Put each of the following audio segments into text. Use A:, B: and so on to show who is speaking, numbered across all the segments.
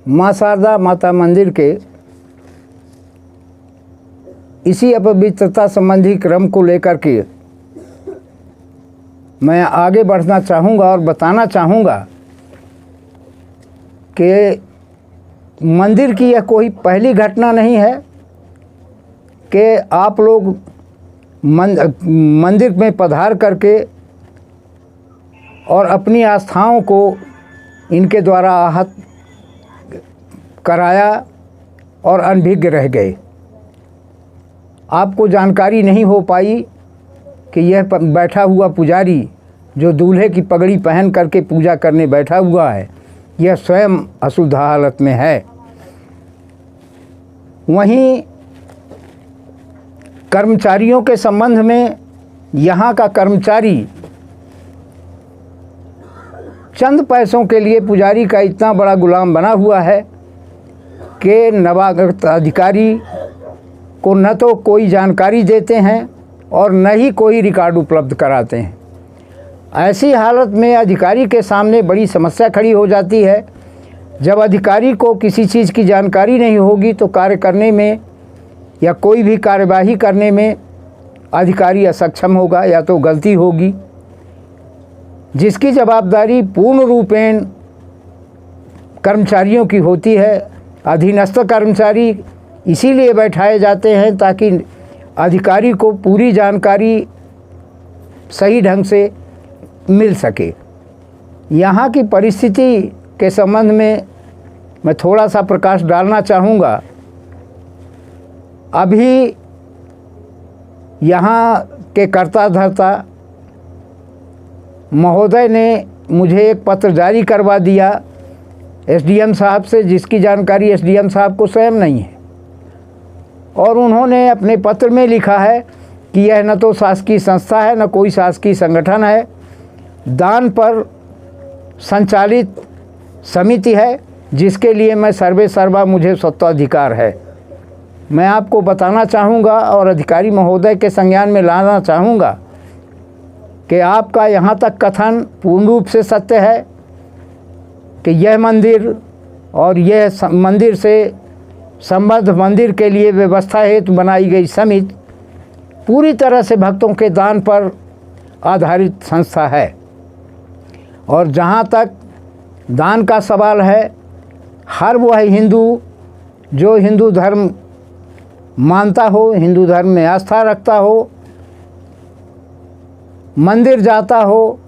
A: माँ शारदा माता मंदिर के इसी अपवित्रता संबंधी क्रम को लेकर के मैं आगे बढ़ना चाहूँगा और बताना चाहूँगा कि मंदिर की यह कोई पहली घटना नहीं है कि आप लोग मंदिर में पधार करके और अपनी आस्थाओं को इनके द्वारा आहत कराया और अनभिज्ञ रह गए। आपको जानकारी नहीं हो पाई कि यह बैठा हुआ पुजारी जो दूल्हे की पगड़ी पहन करके पूजा करने बैठा हुआ है, यह स्वयं अशुद्ध हालत में है। वहीं कर्मचारियों के संबंध में यहाँ का कर्मचारी चंद पैसों के लिए पुजारी का इतना बड़ा गुलाम बना हुआ है कि नवागत अधिकारी को न तो कोई जानकारी देते हैं और न ही कोई रिकॉर्ड उपलब्ध कराते हैं। ऐसी हालत में अधिकारी के सामने बड़ी समस्या खड़ी हो जाती है। जब अधिकारी को किसी चीज़ की जानकारी नहीं होगी तो कार्य करने में या कोई भी कार्यवाही करने में अधिकारी असक्षम होगा या तो गलती होगी, जिसकी जवाबदारी पूर्ण रूपेण कर्मचारियों की होती है। अधीनस्थ कर्मचारी इसीलिए बैठाए जाते हैं ताकि अधिकारी को पूरी जानकारी सही ढंग से मिल सके। यहाँ की परिस्थिति के संबंध में मैं थोड़ा सा प्रकाश डालना चाहूँगा। अभी यहाँ के कर्ता धर्ता महोदय ने मुझे एक पत्र जारी करवा दिया एसडीएम साहब से, जिसकी जानकारी एसडीएम साहब को स्वयं नहीं है। और उन्होंने अपने पत्र में लिखा है कि यह न तो शासकीय संस्था है न कोई शासकीय संगठन है, दान पर संचालित समिति है जिसके लिए मैं सर्वे सर्वा मुझे स्वत्वाधिकार है। मैं आपको बताना चाहूँगा और अधिकारी महोदय के संज्ञान में लाना चाहूँगा कि आपका यहाँ तक कथन पूर्ण रूप से सत्य है कि यह मंदिर और यह मंदिर से संबद्ध मंदिर के लिए व्यवस्था हेतु बनाई गई समिति पूरी तरह से भक्तों के दान पर आधारित संस्था है। और जहाँ तक दान का सवाल है, हर वह हिंदू जो हिंदू धर्म मानता हो, हिंदू धर्म में आस्था रखता हो, मंदिर जाता हो,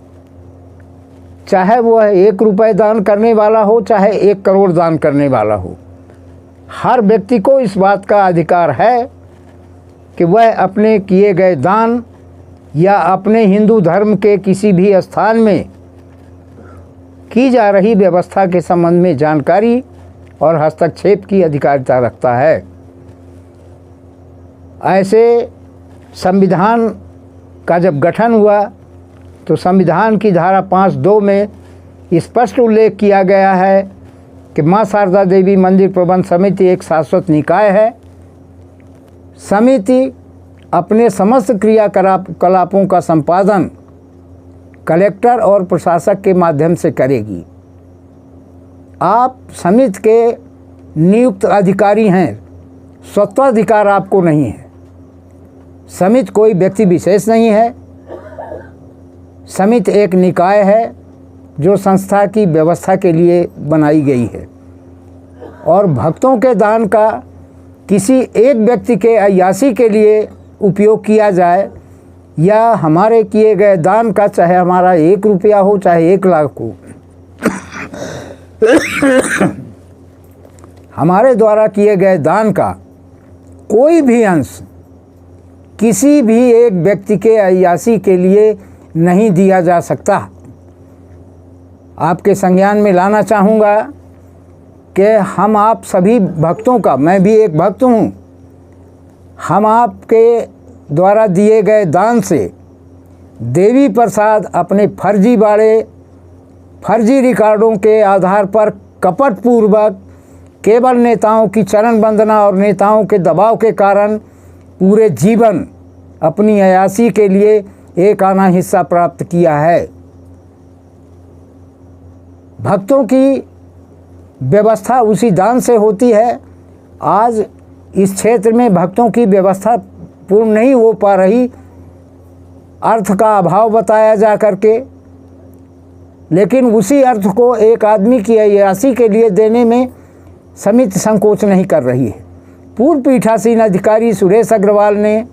A: चाहे वह 1 रुपये दान करने वाला हो चाहे 1 करोड़ दान करने वाला हो, हर व्यक्ति को इस बात का अधिकार है कि वह अपने किए गए दान या अपने हिंदू धर्म के किसी भी स्थान में की जा रही व्यवस्था के संबंध में जानकारी और हस्तक्षेप की अधिकारिता रखता है। ऐसे संविधान का जब गठन हुआ तो संविधान की धारा 5(2) में स्पष्ट उल्लेख किया गया है कि माँ शारदा देवी मंदिर प्रबंध समिति एक शाश्वत निकाय है। समिति अपने समस्त क्रियाकलापों का संपादन कलेक्टर और प्रशासक के माध्यम से करेगी। आप समिति के नियुक्त अधिकारी हैं, स्वत्वाधिकार आपको नहीं है। समिति कोई व्यक्ति विशेष नहीं है। समिति एक निकाय है जो संस्था की व्यवस्था के लिए बनाई गई है। और भक्तों के दान का किसी एक व्यक्ति के अय्यासी के लिए उपयोग किया जाए या हमारे किए गए दान का, चाहे हमारा 1 रुपया हो चाहे 1 लाख हो, हमारे द्वारा किए गए दान का कोई भी अंश किसी भी एक व्यक्ति के अय्यासी के लिए नहीं दिया जा सकता। आपके संज्ञान में लाना चाहूँगा कि हम आप सभी भक्तों का, मैं भी एक भक्त हूँ, हम आपके द्वारा दिए गए दान से देवी प्रसाद अपने फर्जी रिकॉर्डों के आधार पर कपटपूर्वक केवल नेताओं की चरण वंदना और नेताओं के दबाव के कारण पूरे जीवन अपनी अयासी के लिए एक आना हिस्सा प्राप्त किया है। भक्तों की व्यवस्था उसी दान से होती है। आज इस क्षेत्र में भक्तों की व्यवस्था पूर्ण नहीं हो पा रही, अर्थ का अभाव बताया जा करके, लेकिन उसी अर्थ को एक आदमी की अय्यासी के लिए देने में समिति संकोच नहीं कर रही है। पूर्व पीठासीन अधिकारी सुरेश अग्रवाल ने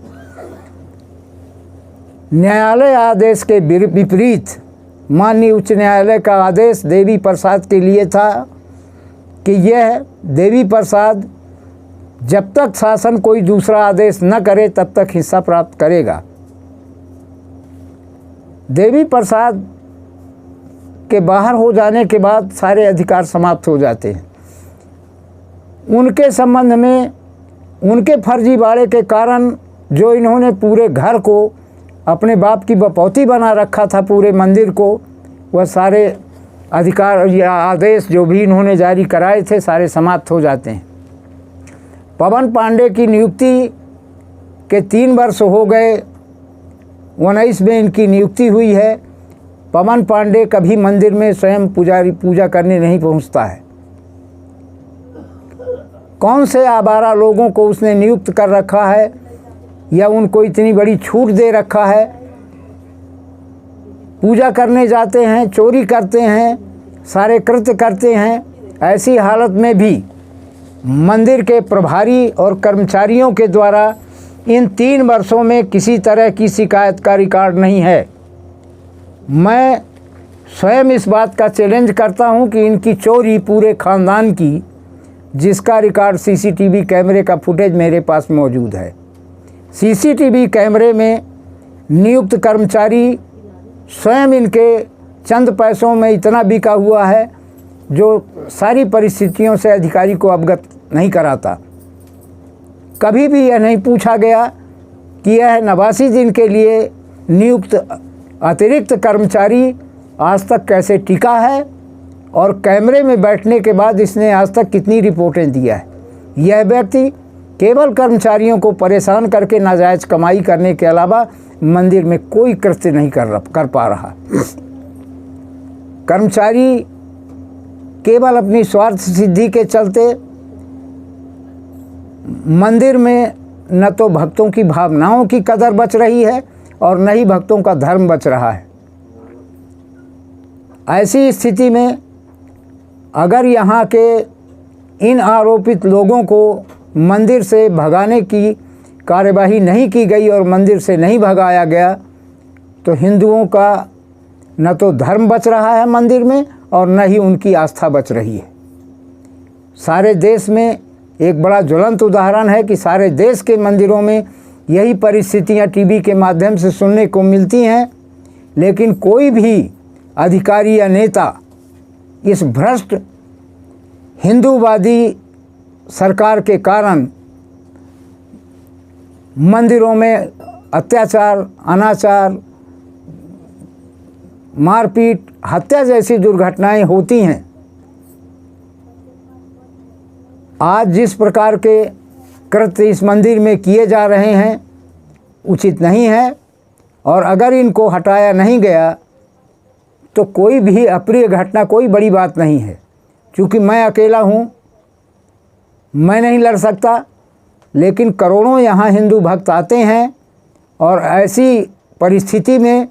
A: न्यायालय आदेश के विपरीत माननीय उच्च न्यायालय का आदेश देवी प्रसाद के लिए था कि यह देवी प्रसाद जब तक शासन कोई दूसरा आदेश न करे तब तक हिस्सा प्राप्त करेगा। देवी प्रसाद के बाहर हो जाने के बाद सारे अधिकार समाप्त हो जाते हैं। उनके संबंध में उनके फर्जीवाड़े के कारण जो इन्होंने पूरे घर को अपने बाप की बपौती बना रखा था, पूरे मंदिर को, वह सारे अधिकार या आदेश जो भी इन्होंने जारी कराए थे सारे समाप्त हो जाते हैं। पवन पांडे की नियुक्ति के 3 वर्ष हो गए, 19 में इनकी नियुक्ति हुई है। पवन पांडे कभी मंदिर में स्वयं पूजा करने नहीं पहुंचता है। कौन से आवारा लोगों को उसने नियुक्त कर रखा है या उनको इतनी बड़ी छूट दे रखा है? पूजा करने जाते हैं, चोरी करते हैं, सारे कृत्य करते हैं। ऐसी हालत में भी मंदिर के प्रभारी और कर्मचारियों के द्वारा इन 3 वर्षों में किसी तरह की शिकायत का रिकॉर्ड नहीं है। मैं स्वयं इस बात का चैलेंज करता हूं कि इनकी चोरी पूरे खानदान की, जिसका रिकॉर्ड सीसीटीवी कैमरे का फुटेज मेरे पास मौजूद है। सीसीटीवी कैमरे में नियुक्त कर्मचारी स्वयं इनके चंद पैसों में इतना बिका हुआ है जो सारी परिस्थितियों से अधिकारी को अवगत नहीं कराता। कभी भी यह नहीं पूछा गया कि यह 89 दिन के लिए नियुक्त अतिरिक्त कर्मचारी आज तक कैसे टिका है और कैमरे में बैठने के बाद इसने आज तक कितनी रिपोर्टें दिया है। यह व्यक्ति केवल कर्मचारियों को परेशान करके नाजायज कमाई करने के अलावा मंदिर में कोई कृत्य नहीं कर पा रहा। कर्मचारी केवल अपनी स्वार्थ सिद्धि के चलते मंदिर में न तो भक्तों की भावनाओं की कदर बच रही है और न ही भक्तों का धर्म बच रहा है। ऐसी स्थिति में अगर यहाँ के इन आरोपित लोगों को मंदिर से भगाने की कार्यवाही नहीं की गई और मंदिर से नहीं भगाया गया तो हिंदुओं का न तो धर्म बच रहा है मंदिर में और न ही उनकी आस्था बच रही है। सारे देश में एक बड़ा ज्वलंत उदाहरण है कि सारे देश के मंदिरों में यही परिस्थितियां टीवी के माध्यम से सुनने को मिलती हैं, लेकिन कोई भी अधिकारी या नेता इस भ्रष्ट हिंदूवादी सरकार के कारण मंदिरों में अत्याचार, अनाचार, मारपीट, हत्या जैसी दुर्घटनाएं होती हैं। आज जिस प्रकार के कृत्य इस मंदिर में किए जा रहे हैं उचित नहीं है और अगर इनको हटाया नहीं गया तो कोई भी अप्रिय घटना कोई बड़ी बात नहीं है। क्योंकि मैं अकेला हूँ, मैं नहीं लड़ सकता, लेकिन करोड़ों यहाँ हिंदू भक्त आते हैं और ऐसी परिस्थिति में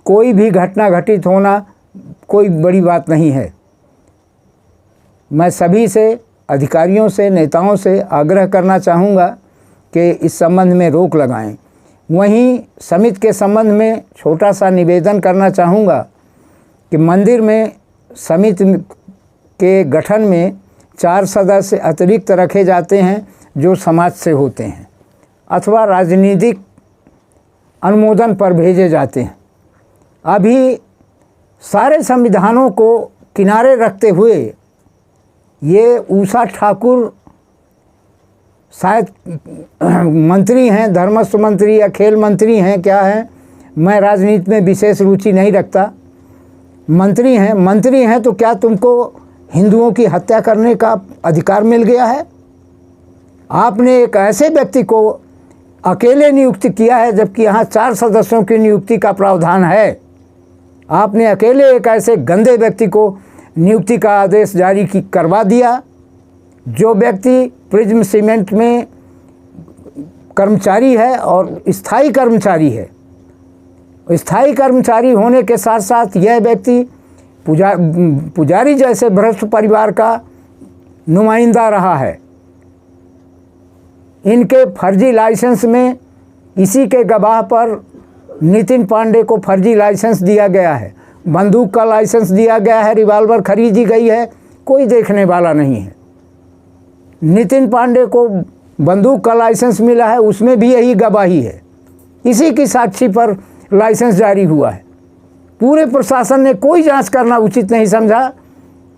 A: कोई भी घटना घटित होना कोई बड़ी बात नहीं है। मैं सभी से, अधिकारियों से, नेताओं से आग्रह करना चाहूँगा कि इस संबंध में रोक लगाएं। वहीं समिति के संबंध में छोटा सा निवेदन करना चाहूँगा कि मंदिर में समिति के गठन में 4 सदस्य अतिरिक्त रखे जाते हैं जो समाज से होते हैं अथवा राजनीतिक अनुमोदन पर भेजे जाते हैं। अभी सारे संविधानों को किनारे रखते हुए ये उषा ठाकुर शायद मंत्री हैं, धर्मस्व मंत्री या खेल मंत्री हैं, क्या हैं, मैं राजनीति में विशेष रुचि नहीं रखता। मंत्री हैं तो क्या तुमको हिंदुओं की हत्या करने का अधिकार मिल गया है? आपने एक ऐसे व्यक्ति को अकेले नियुक्त किया है जबकि यहाँ 4 सदस्यों की नियुक्ति का प्रावधान है। आपने अकेले एक ऐसे गंदे व्यक्ति को नियुक्ति का आदेश जारी करवा दिया। जो व्यक्ति प्रिज्म सीमेंट में कर्मचारी है और स्थायी कर्मचारी है, स्थायी कर्मचारी होने के साथ साथ यह व्यक्ति पुजारी जैसे भ्रष्ट परिवार का नुमाइंदा रहा है। इनके फर्जी लाइसेंस में इसी के गवाह पर नितिन पांडे को फर्जी लाइसेंस दिया गया है, बंदूक का लाइसेंस दिया गया है, रिवॉल्वर खरीदी गई है, कोई देखने वाला नहीं है। नितिन पांडे को बंदूक का लाइसेंस मिला है, उसमें भी यही गवाही है, इसी की साक्षी पर लाइसेंस जारी हुआ है। पूरे प्रशासन ने कोई जांच करना उचित नहीं समझा